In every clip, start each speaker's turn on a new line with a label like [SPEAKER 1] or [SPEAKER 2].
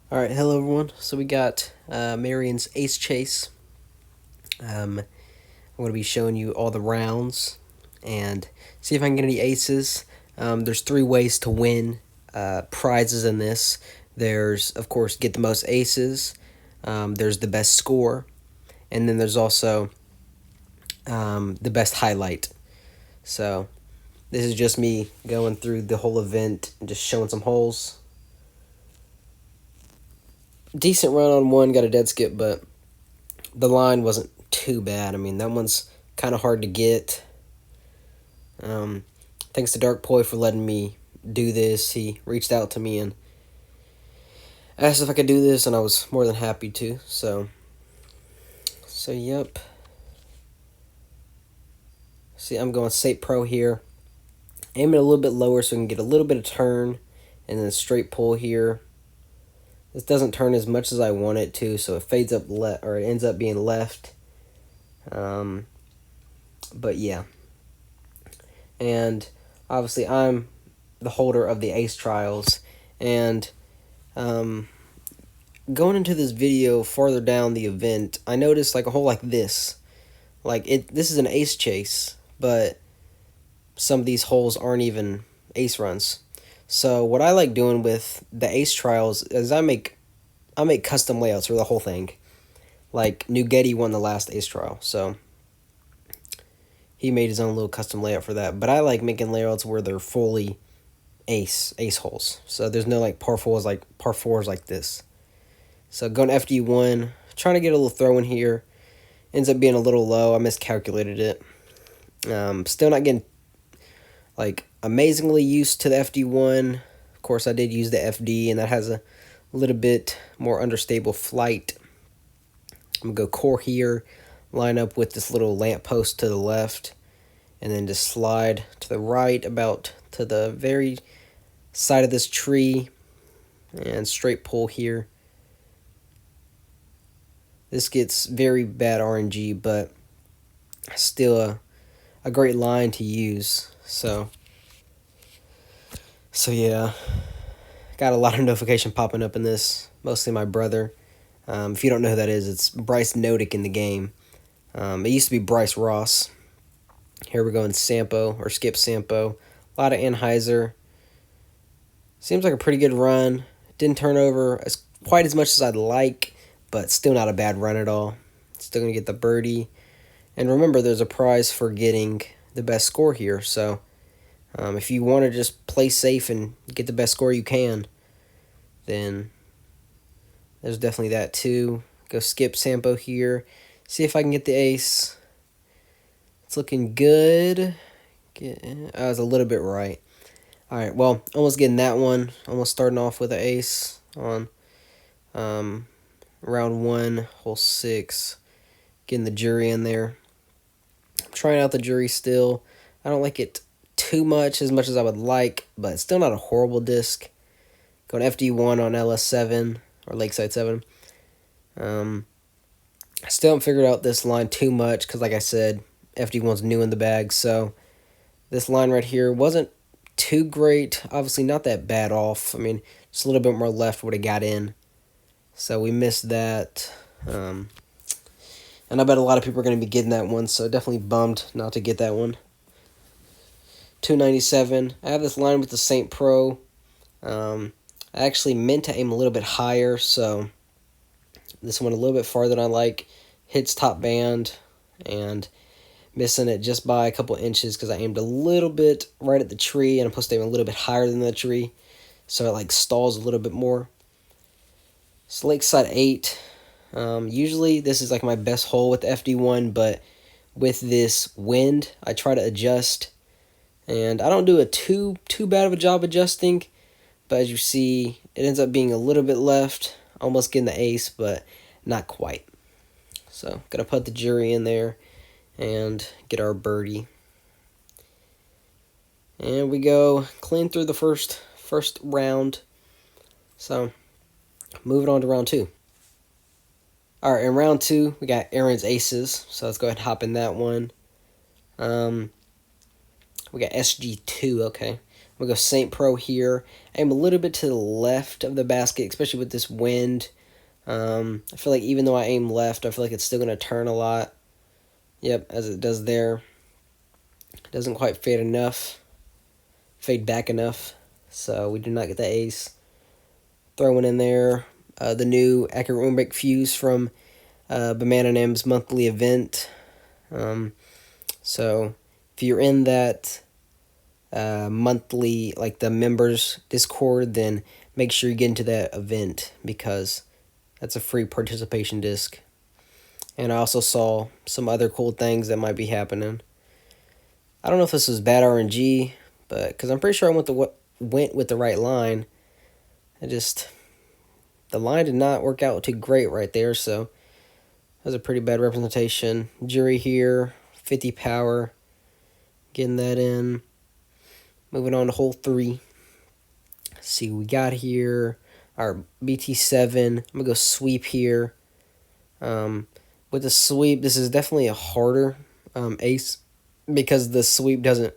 [SPEAKER 1] All right, hello everyone. So we got Marian's Ace Chase. I'm going to be showing you all the rounds and see if I can get any aces. There's three ways to win prizes in this. There's, of course, get the most aces. There's the best score, and then there's also the best highlight. So this is just me going through the whole event and just showing some holes. Decent run on one, got a dead skip, but the line wasn't too bad. I mean, that one's kind of hard to get. Thanks to Dark Poi for letting me do this. He reached out to me and asked if I could do this, and I was more than happy to. So yep. See, I'm going Sate Pro here. Aiming a little bit lower so I can get a little bit of turn, and then straight pull here. This doesn't turn as much as I want it to, so it fades up or it ends up being left. But yeah. And obviously I'm the holder of the Ace Trials, and going into this video farther down the event, I noticed like a hole like this. This is an ace chase, but some of these holes aren't even ace runs. So what I like doing with the Ace Trials is I make custom layouts for the whole thing. Like Nuggetti won the last Ace Trial, so he made his own little custom layout for that. But I like making layouts where they're fully ace holes. So there's no like par fours like this. So going FD1, trying to get a little throw in here. Ends up being a little low. I miscalculated it. Still not getting like amazingly used to the FD1. Of course, I did use the FD, and that has a little bit more understable flight. I'm going to go core here, line up with this little lamppost to the left, and then just slide to the right about to the very side of this tree, and straight pull here. This gets very bad RNG, but still a great line to use. So yeah, got a lot of notification popping up in this, mostly my brother. If you don't know who that is, it's Bryce Nodick in the game. It used to be Bryce Ross. Here we're going Sampo, or Skip Sampo. A lot of Anheuser. Seems like a pretty good run. Didn't turn over quite as much as I'd like, but still not a bad run at all. Still going to get the birdie. And remember, there's a prize for getting the best score here. So if you want to just play safe and get the best score you can, then there's definitely that too. Go Skip Sampo here. See if I can get the ace. It's looking good. I was a little bit right. All right, well, almost getting that one. Almost starting off with an ace on round 1, hole 6. Getting the jury in there. I'm trying out the jury still. I don't like it too much as I would like, but it's still not a horrible disc. Going FD1 on LS7 or Lakeside 7. I still haven't figured out this line too much because, like I said, FD1's new in the bag, so this line right here wasn't too great. Obviously not that bad off. I mean, just a little bit more left would have got in. So we missed that. And I bet a lot of people are going to be getting that one, so definitely bummed not to get that one. 297. I have this line with the St. Pro. I actually meant to aim a little bit higher, so this one a little bit farther than I like. Hits top band, and missing it just by a couple inches because I aimed a little bit right at the tree, and I'm supposed to aim a little bit higher than the tree, so it like stalls a little bit more. So Lakeside 8. Usually this is like my best hole with the FD1, but with this wind, I try to adjust, and I don't do a too bad of a job adjusting, but as you see, it ends up being a little bit left, almost getting the ace, but not quite. So gotta put the jury in there and get our birdie. And we go clean through the first round. So moving on to round 2. All right, in round 2, we got Aaron's aces. So let's go ahead and hop in that one. We got SG2, okay. I'm going to go Saint Pro here. I am a little bit to the left of the basket, especially with this wind. I feel like even though I aim left, I feel like it's still going to turn a lot. Yep, as it does there. It doesn't quite fade back enough. So we do not get the ace. Throwing in there the new accurate room break fuse from Banana M's monthly event. So if you're in that monthly, like the members Discord, then make sure you get into that event because that's a free participation disc. And I also saw some other cool things that might be happening. I don't know if this was bad RNG, but because I'm pretty sure I went with the right line. The line did not work out too great right there, so that was a pretty bad representation. Jury here, 50 power, getting that in. Moving on to hole 3. Let's see what we got here. Our BT7. I'm going to go sweep here. With the sweep, this is definitely a harder ace because the sweep doesn't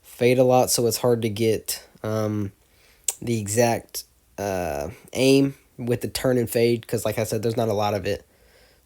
[SPEAKER 1] fade a lot, so it's hard to get the exact aim with the turn and fade because, like I said, there's not a lot of it.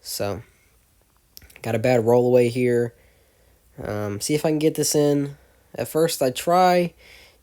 [SPEAKER 1] So, got a bad roll away here. See if I can get this in. At first, I try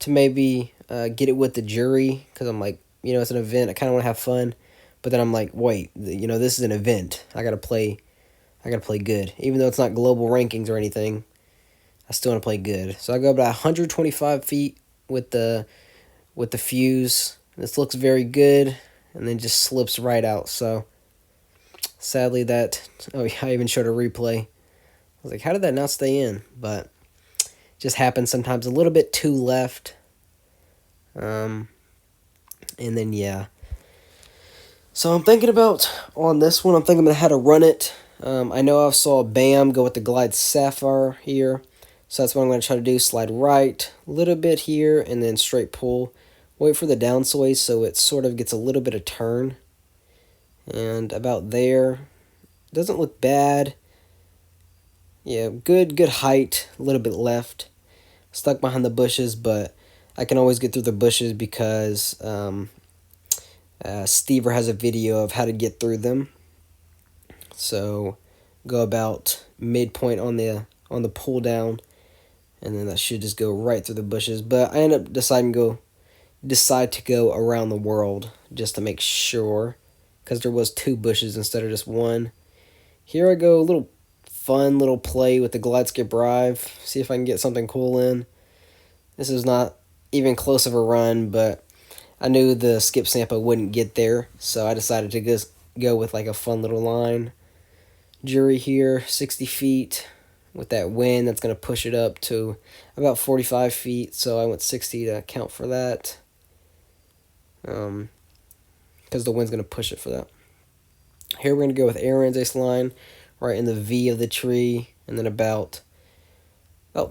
[SPEAKER 1] to maybe get it with the jury because I'm like, it's an event. I kind of want to have fun. But then I'm like, wait, this is an event. I gotta play good. Even though it's not global rankings or anything, I still want to play good. So I go about 125 feet with the fuse. This looks very good, and then just slips right out. So sadly I even showed a replay. I was like, how did that not stay in? But it just happens sometimes. A little bit too left. And then, yeah. So I'm thinking about, on this one, I'm thinking about how to run it. I know I saw Bam go with the Glide Sapphire here. So that's what I'm going to try to do. Slide right a little bit here, and then straight pull. Wait for the downsway so it sort of gets a little bit of turn. And about there. Doesn't look bad. Yeah, good height. A little bit left. Stuck behind the bushes, but I can always get through the bushes because Stever has a video of how to get through them. So go about midpoint on the pull down, and then that should just go right through the bushes. But I end up decide to go around the world just to make sure, because there was 2 bushes instead of just 1. Here I go, a little fun little play with the glide skip drive. See if I can get something cool in. This is not even close of a run, but I knew the skip sampa wouldn't get there, so I decided to just go with like a fun little line. Jury here, 60 feet. With that wind, that's going to push it up to about 45 feet, so I went 60 to account for that. Because the wind's going to push it for that. Here we're going to go with Aaron's ace line, right in the V of the tree, and then about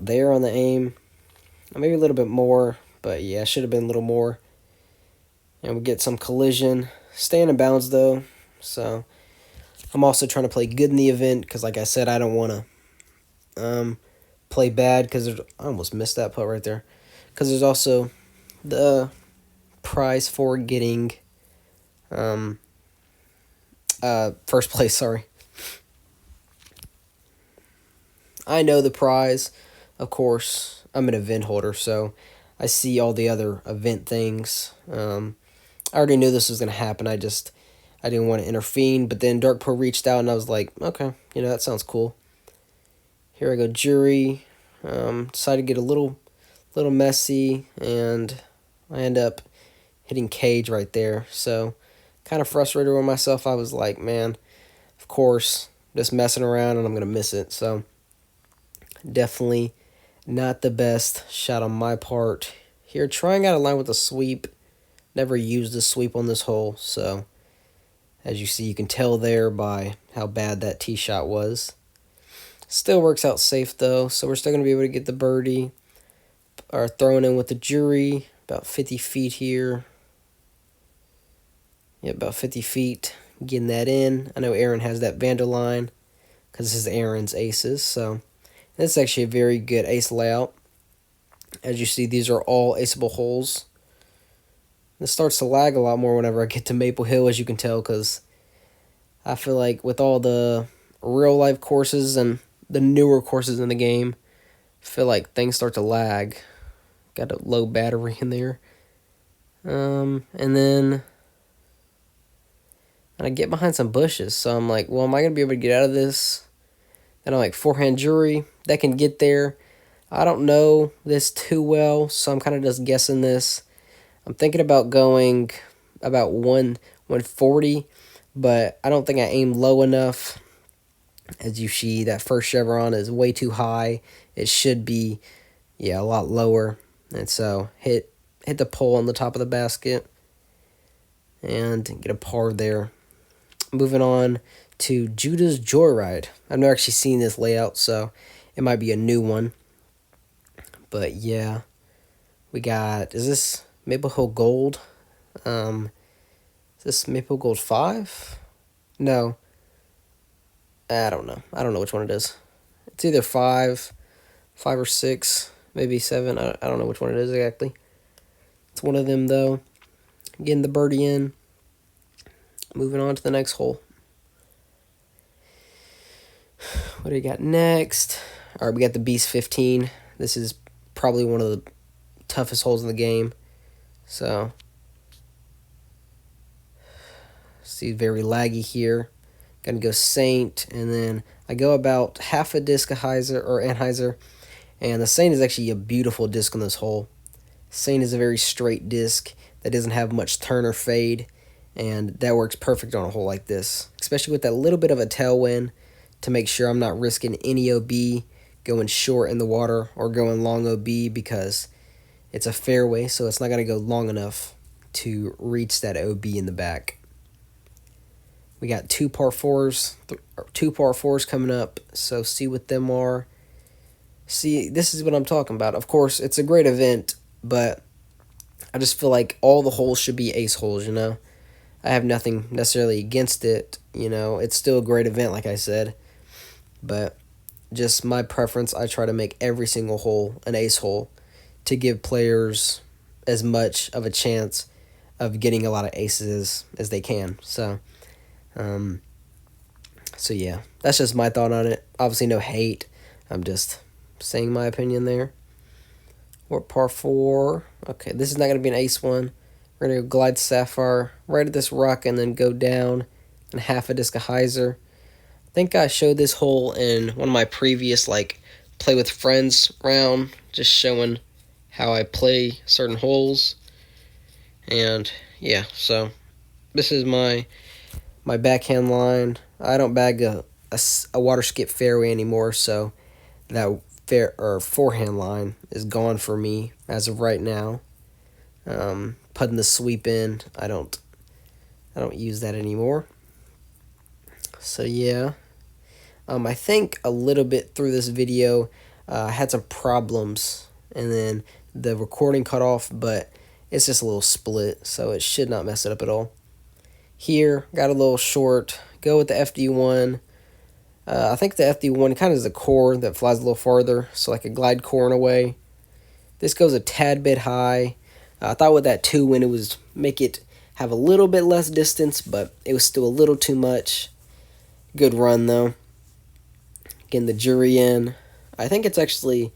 [SPEAKER 1] there on the aim. Maybe a little bit more, but yeah, it should have been a little more. And we get some collision. Staying in bounds, though, so I'm also trying to play good in the event, because like I said, I don't want to play bad, because I almost missed that putt right there. Because there's also the prize for getting first place, sorry. I know the prize, of course. I'm an event holder, so I see all the other event things. I already knew this was going to happen. I didn't want to intervene, but then Dark Pro reached out, and I was like, okay, that sounds cool. Here I go, jury. Decided to get a little messy, and I end up hitting cage right there. So kind of frustrated with myself. I was like, man, of course, just messing around, and I'm going to miss it. So definitely not the best shot on my part. Here, trying out a line with a sweep. Never used the sweep on this hole, so as you see, you can tell there by how bad that tee shot was. Still works out safe, though, so we're still going to be able to get the birdie. Or throwing in with the jury, about 50 feet here. Yeah, about 50 feet, getting that in. I know Aaron has that Vanderline, because this is Aaron's aces, so this is actually a very good ace layout. As you see, these are all aceable holes. This starts to lag a lot more whenever I get to Maple Hill, as you can tell, because I feel like with all the real life courses and the newer courses in the game, I feel like things start to lag. Got a low battery in there. And then I get behind some bushes, so I'm like, well, am I going to be able to get out of this? And I'm like, forehand jury, that can get there. I don't know this too well, so I'm kind of just guessing this. I'm thinking about going about 140, but I don't think I aim low enough. As you see, that first chevron is way too high. It should be, a lot lower. And so hit the pole on the top of the basket and get a par there. Moving on to Judah's Joyride. I've never actually seen this layout, so it might be a new one. But yeah, we got, is this Maple Hill Gold? Is this Maple Gold 5? No. I don't know. I don't know which one it is. It's either 5 or 6, maybe 7. I don't know which one it is exactly. It's one of them, though. Getting the birdie in. Moving on to the next hole. What do we got next? All right, we got the Beast 15. This is probably one of the toughest holes in the game. So, see, very laggy here. Gonna go Saint, and then I go about half a disc of Anheuser, and the Saint is actually a beautiful disc on this hole. Saint is a very straight disc that doesn't have much turn or fade, and that works perfect on a hole like this, especially with that little bit of a tailwind to make sure I'm not risking any OB going short in the water or going long OB, because it's a fairway, so it's not going to go long enough to reach that OB in the back. We got two par fours coming up, so see what them are. See, this is what I'm talking about. Of course, it's a great event, but I just feel like all the holes should be ace holes, I have nothing necessarily against it, It's still a great event, like I said, but just my preference, I try to make every single hole an ace hole to give players as much of a chance of getting a lot of aces as they can. So yeah, that's just my thought on it. Obviously, no hate. I'm just saying my opinion there. Or par 4. Okay, this is not going to be an ace one. We're going to go glide Sapphire right at this rock and then go down and half a disc of Heiser. I think I showed this hole in one of my previous, play with friends round, just showing how I play certain holes. And, yeah, so this is my backhand line. I don't bag a water skip fairway anymore, so that forehand line is gone for me as of right now. Putting the sweep in, I don't use that anymore. So yeah, I think a little bit through this video, I had some problems, and then the recording cut off, but it's just a little split, so it should not mess it up at all. Here, got a little short. Go with the FD1. I think the FD1 kind of is a core that flies a little farther, so like a glide core in a way. This goes a tad bit high. I thought with that 2 wind it was make it have a little bit less distance, but it was still a little too much. Good run though. Getting the jury in. I think it's actually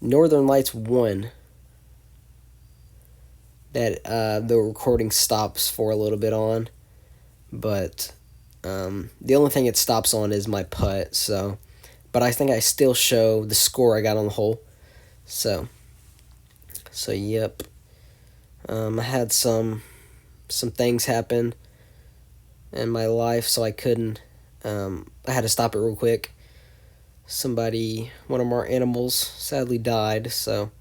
[SPEAKER 1] Northern Lights 1 that the recording stops for a little bit on, but the only thing it stops on is my putt. So, but I think I still show the score I got on the hole. So yep. I had some things happen in my life, so I couldn't. I had to stop it real quick. One of our animals, sadly died, so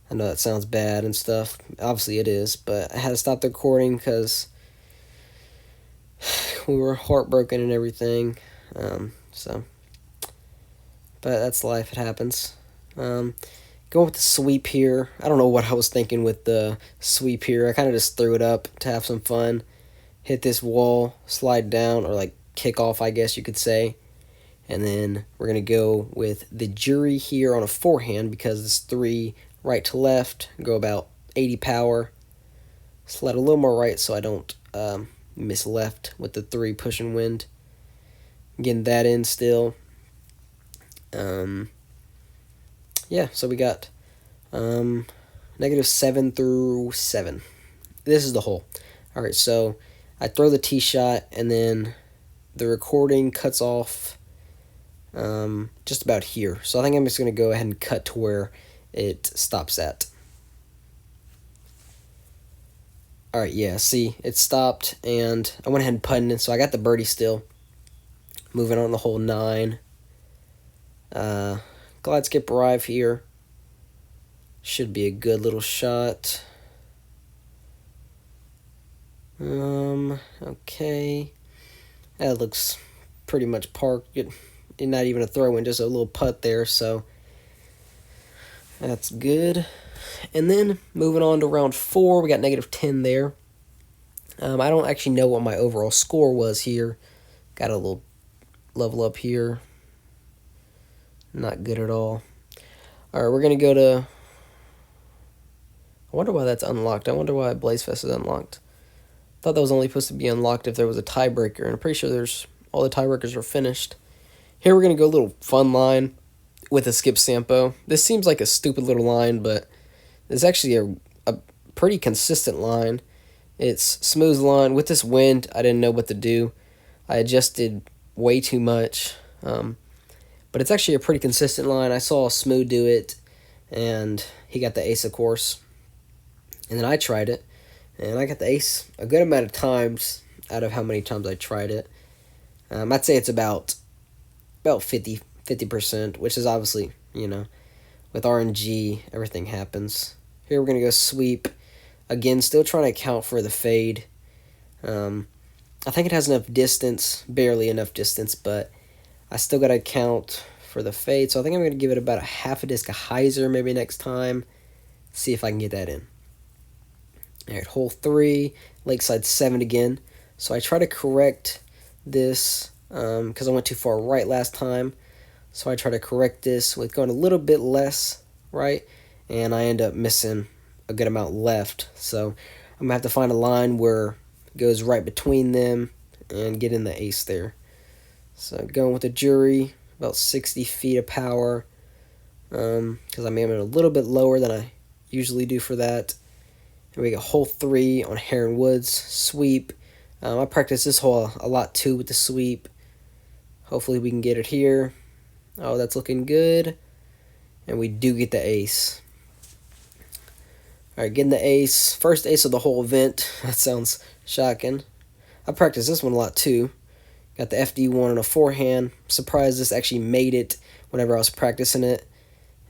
[SPEAKER 1] I know that sounds bad and stuff. Obviously it is, but I had to stop the recording because we were heartbroken and everything. But that's life. It happens. Going with the sweep here. I don't know what I was thinking with the sweep here. I kind of just threw it up to have some fun. Hit this wall, slide down, or kick off, I guess you could say. And then we're going to go with the jury here on a forehand because it's 3 right to left, go about 80 power. Slide a little more right so I don't miss left with the 3 pushing wind. Getting that in still. Yeah, so we got -7 through 7. This is the hole. All right, so I throw the tee shot, and then the recording cuts off just about here. So I think I'm just going to go ahead and cut to where it stops at. All right, yeah, see, it stopped, and I went ahead and putted it, so I got the birdie still. Moving on to hole 9. Glide skip arrive here. Should be a good little shot. Okay. That looks pretty much parked. Not even a throw in, just a little putt there, so that's good. And then moving on to round 4, we got -10 there. I don't actually know what my overall score was here. Got a little level up here. Not good at all. All right, we're going to go to... I wonder why that's unlocked. I wonder why Blazefest is unlocked. I thought that was only supposed to be unlocked if there was a tiebreaker, and I'm pretty sure all the tiebreakers are finished. Here we're going to go a little fun line with a skip Sampo. This seems like a stupid little line, but it's actually a pretty consistent line. It's smooth line. With this wind, I didn't know what to do. I adjusted way too much. But it's actually a pretty consistent line. I saw Smooth do it, and he got the ace, of course. And then I tried it, and I got the ace a good amount of times out of how many times I tried it. I'd say it's about 50%, which is obviously, with RNG, everything happens. Here we're going to go sweep. Again, still trying to account for the fade. I think it has enough distance, barely enough distance, but I still got to account for the fade. So I think I'm going to give it about a half a disc of hyzer maybe next time. See if I can get that in. All right, hole 3, Lakeside 7 again. So I try to correct this because I went too far right last time. So I try to correct this with going a little bit less right, and I end up missing a good amount left. So I'm going to have to find a line where it goes right between them and get in the ace there. So going with the jury, about 60 feet of power, because I'm aiming a little bit lower than I usually do for that. And we got hole 3 on Heron Woods, sweep. I practice this hole a lot too with the sweep. Hopefully we can get it here. Oh, that's looking good. And we do get the ace. All right, getting the ace. First ace of the whole event. That sounds shocking. I practice this one a lot too. Got the FD1 on a forehand. Surprised this actually made it whenever I was practicing it.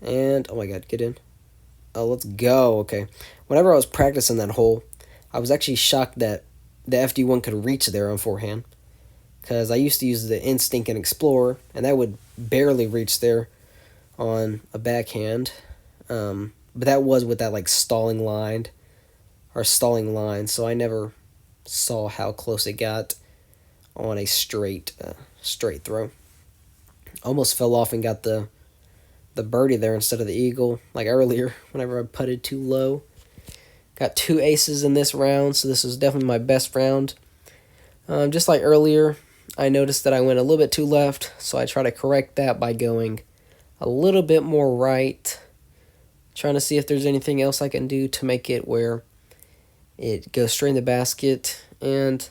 [SPEAKER 1] And, oh my god, get in. Oh, let's go. Okay. Whenever I was practicing that hole, I was actually shocked that the FD1 could reach there on forehand. Because I used to use the Instinct and Explorer, and that would barely reach there on a backhand. But that was with that, like, stalling line. So I never saw how close it got on a straight throw. Almost fell off and got the birdie there instead of the eagle, like earlier, whenever I putted too low. Got 2 aces in this round, so this was definitely my best round. Just like earlier, I noticed that I went a little bit too left, so I try to correct that by going a little bit more right. Trying to see if there's anything else I can do to make it where it goes straight in the basket. And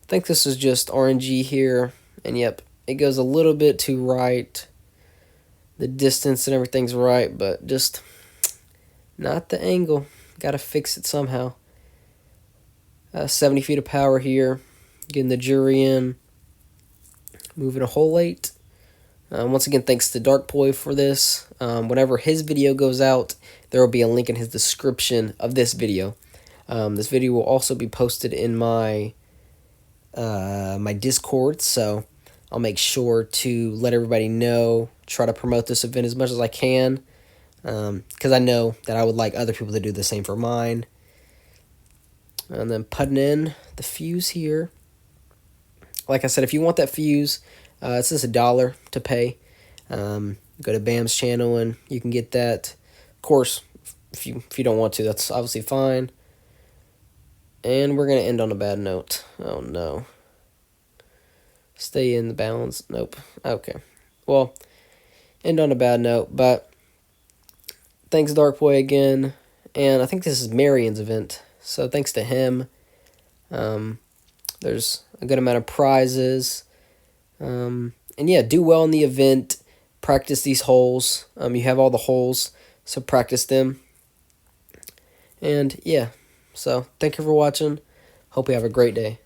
[SPEAKER 1] I think this is just RNG here. And yep, it goes a little bit too right. The distance and everything's right, but just not the angle. Got to fix it somehow. 70 feet of power here. Getting the jury in. Moving a hole 8. Once again, thanks to Darkboy for this. Whenever his video goes out, there will be a link in his description of this video. This video will also be posted in my my Discord, so I'll make sure to let everybody know, try to promote this event as much as I can, because I know that I would like other people to do the same for mine. And then putting in the fuse here. Like I said, if you want that fuse, It's just $1 to pay. Go to Bam's channel and you can get that. Of course, if you don't want to, that's obviously fine. And we're gonna end on a bad note. Oh no. Stay in the balance. Nope. Okay. Well, end on a bad note, but thanks Dark Boy again. And I think this is Marian's event, so thanks to him. There's a good amount of prizes. And yeah, do well in the event. Practice these holes. You have all the holes, so practice them. And yeah, so thank you for watching. Hope you have a great day.